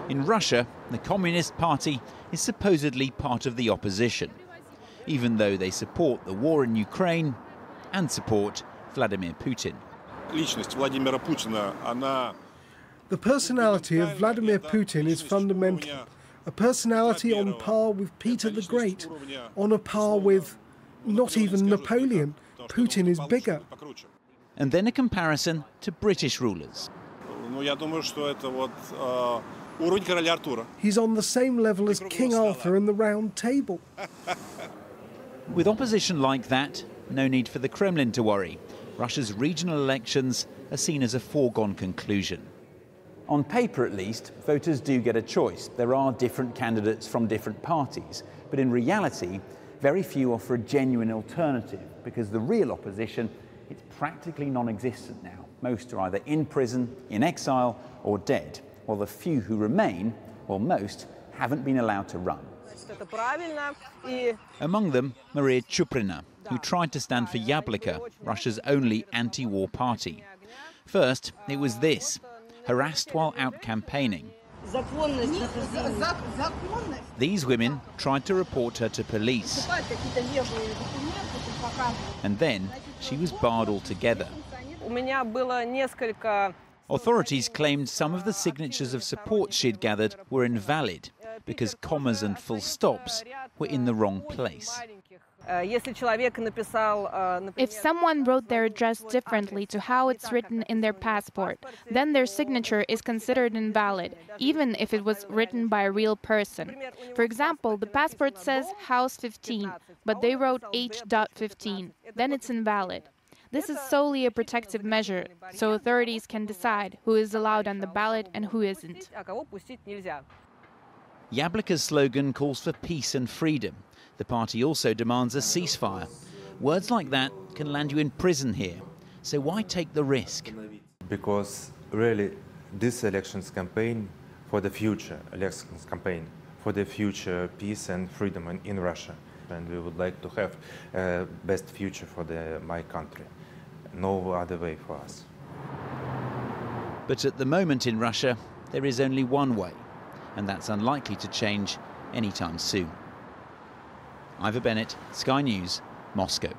In Russia, the Communist Party is supposedly part of the opposition, even though they support the war in Ukraine and support Vladimir Putin. The personality of Vladimir Putin is fundamental. A personality on par with Peter the Great, on a par with not even Napoleon. Putin is bigger. And then a comparison to British rulers. He's on the same level as King Arthur and the Round Table. With opposition like that, no need for the Kremlin to worry. Russia's regional elections are seen as a foregone conclusion. On paper, at least, voters do get a choice. There are different candidates from different parties, but in reality, very few offer a genuine alternative because the real opposition, it's practically non-existent now. Most are either in prison, in exile, or dead, while the few who remain, or most, haven't been allowed to run. Among them, Maria Chuprina, who tried to stand for Yabloko, Russia's only anti-war party. First, it was this: harassed while out campaigning. These women tried to report her to police. And then she was barred altogether. Authorities claimed some of the signatures of support she'd gathered were invalid because commas and full stops were in the wrong place. If someone wrote their address differently to how it's written in their passport, then their signature is considered invalid, even if it was written by a real person. For example, the passport says House 15, but they wrote H.15. Then it's invalid. This is solely a protective measure, so authorities can decide who is allowed on the ballot and who isn't. Yabloko's slogan calls for peace and freedom. The party also demands a ceasefire. Words like that can land you in prison here. So why take the risk? Because really, this elections campaign for the future, for the future peace and freedom in Russia. And we would like to have best future for my country. No other way for us. But at the moment in Russia, there is only one way, and that's unlikely to change anytime soon. Ivor Bennett, Sky News, Moscow.